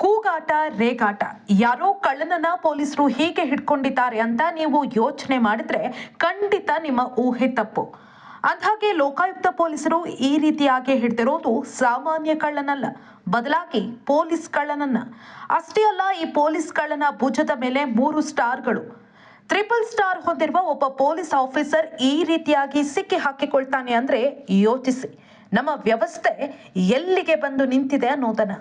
ಕೂಗಾಟ ರೇಗಾಟ, ಯಾರೋ ಕಳ್ಳನನ್ನ ಪೊಲೀಸರು ಹೀಗೆ ಹಿಡ್ಕೊಂಡಿದ್ದಾರೆ ಅಂತ ನೀವು ಯೋಚನೆ ಮಾಡಿದ್ರೆ ಖಂಡಿತ ನಿಮ್ಮ ಊಹೆ ತಪ್ಪು. ಅಂದ್ಹಾಗೆ ಲೋಕಾಯುಕ್ತ ಪೊಲೀಸರು ಈ ರೀತಿಯಾಗಿ ಹಿಡಿದಿರೋದು ಸಾಮಾನ್ಯ ಕಳ್ಳನಲ್ಲ, ಬದಲಾಗಿ ಪೊಲೀಸ್ ಕಳ್ಳನನ್ನ. ಅಷ್ಟೇ ಅಲ್ಲ, ಈ ಪೊಲೀಸ್ ಕಳ್ಳನ ಭುಜದ ಮೇಲೆ 3 ಸ್ಟಾರ್ಗಳು. 3 ಸ್ಟಾರ್ ಹೊಂದಿರುವ ಒಬ್ಬ ಪೊಲೀಸ್ ಆಫೀಸರ್ ಈ ರೀತಿಯಾಗಿ ಸಿಕ್ಕಿ ಹಾಕಿಕೊಳ್ತಾನೆ ಅಂದ್ರೆ ಯೋಚಿಸಿ, ನಮ್ಮ ವ್ಯವಸ್ಥೆ ಎಲ್ಲಿಗೆ ಬಂದು ನಿಂತಿದೆ ಅನ್ನೋದನ್ನ.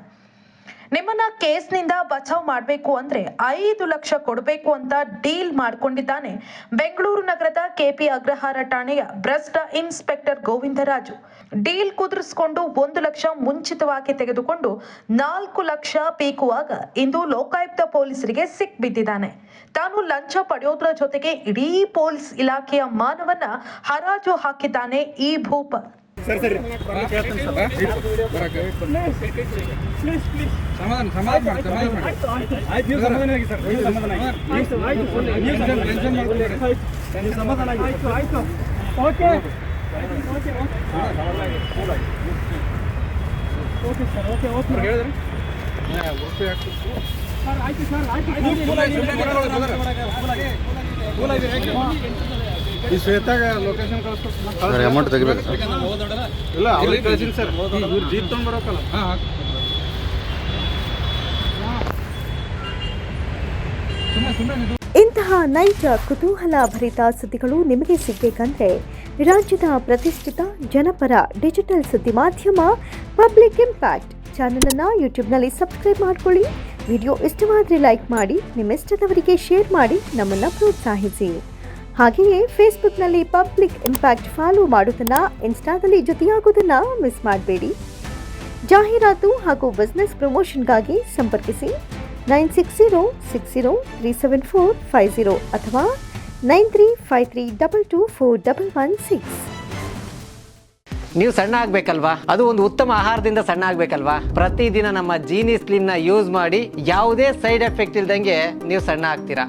ನಿಮ್ಮನ್ನ ಕೇಸ್ನಿಂದ ಬಚಾವ್ ಮಾಡಬೇಕು ಅಂದ್ರೆ 5 ಲಕ್ಷ ಕೊಡಬೇಕು ಅಂತ ಡೀಲ್ ಮಾಡ್ಕೊಂಡಿದ್ದಾನೆ ಬೆಂಗಳೂರು ನಗರದ ಕೆಪಿ ಅಗ್ರಹಾರ ಠಾಣೆಯ ಭ್ರಷ್ಟ ಇನ್ಸ್ಪೆಕ್ಟರ್ ಗೋವಿಂದರಾಜು. ಡೀಲ್ ಕುದುರಿಸಿಕೊಂಡು 1 ಲಕ್ಷ ಮುಂಚಿತವಾಗಿ ತೆಗೆದುಕೊಂಡು 4 ಲಕ್ಷ ಪೀಕುವಾಗ ಇಂದು ಲೋಕಾಯುಕ್ತ ಪೊಲೀಸರಿಗೆ ಸಿಕ್ಬಿದ್ದಿದ್ದಾನೆ. ತಾನು ಲಂಚ ಪಡೆಯೋದ್ರ ಜೊತೆಗೆ ಇಡೀ ಪೊಲೀಸ್ ಇಲಾಖೆಯ ಮಾನವನ್ನ ಹರಾಜು ಹಾಕಿದ್ದಾನೆ ಈ ಭೂಪ. ಈ ಶ್ವೇತಾಗ ಲೊಕೇಶನ್ ಕಳಿಸ್ತಾರೆ, ಅಮೌಂಟ್ ತೆಗಿಬೇಕು ಸರ್. ಇಲ್ಲ ಅವ್ರಿಗೆ ಕಳಿಸಿನಿ ಸರ್, ಇವ್ರು ಜೀಪ್ ತೊಗೊಂಡು ಬರೋಕಲ್ಲ. ಇಂತಹ ನೈಜ ಕುತೂಹಲ ಭರಿತ ಸುದ್ದಿಗಳು ನಿಮಗೆ ಸಿಗಬೇಕಂದ್ರೆ ರಾಜ್ಯದ ಪ್ರತಿಷ್ಠಿತ ಜನಪರ ಡಿಜಿಟಲ್ ಸುದ್ದಿ ಮಾಧ್ಯಮ ಪಬ್ಲಿಕ್ ಇಂಪ್ಯಾಕ್ಟ್ ಚಾನೆಲ್ ಅನ್ನು ಯೂಟ್ಯೂಬ್ನಲ್ಲಿ ಸಬ್ಸ್ಕ್ರೈಬ್ ಮಾಡ್ಕೊಳ್ಳಿ. ವಿಡಿಯೋ ಇಷ್ಟವಾದರೆ ಲೈಕ್ ಮಾಡಿ, ನಿಮ್ಮ ಇಷ್ಟದವರಿಗೆ ಶೇರ್ ಮಾಡಿ ನಮ್ಮನ್ನು ಪ್ರೋತ್ಸಾಹಿಸಿ. ಹಾಗೆಯೇ ಫೇಸ್ಬುಕ್ನಲ್ಲಿ ಪಬ್ಲಿಕ್ ಇಂಪ್ಯಾಕ್ಟ್ ಫಾಲೋ ಮಾಡೋದನ್ನ, ಇನ್ಸ್ಟಾದಲ್ಲಿ ಜೊತೆಯಾಗೋದನ್ನ ಮಿಸ್ ಮಾಡಬೇಡಿ. ಜಾಹೀರಾತು ಹಾಗೂ ಬಿಸ್ನೆಸ್ ಪ್ರಮೋಷನ್ಗಾಗಿ ಸಂಪರ್ಕಿಸಿ 9606037450 ಅಥವಾ 9353224116. ನೀವು ಸಣ್ಣ ಆಗ್ಬೇಕಲ್ವಾ? ಅದು ಒಂದು ಉತ್ತಮ ಆಹಾರದಿಂದ ಸಣ್ಣ ಆಗ್ಬೇಕಲ್ವಾ? ಪ್ರತಿದಿನ ನಮ್ಮ ಜೀನಿ ಸ್ಲಿಮ್ ನ ಯೂಸ್ ಮಾಡಿ ಯಾವುದೇ ಸೈಡ್ ಎಫೆಕ್ಟ್ ಇಲ್ದಂಗೆ ನೀವು ಸಣ್ಣ ಆಗ್ತೀರಾ.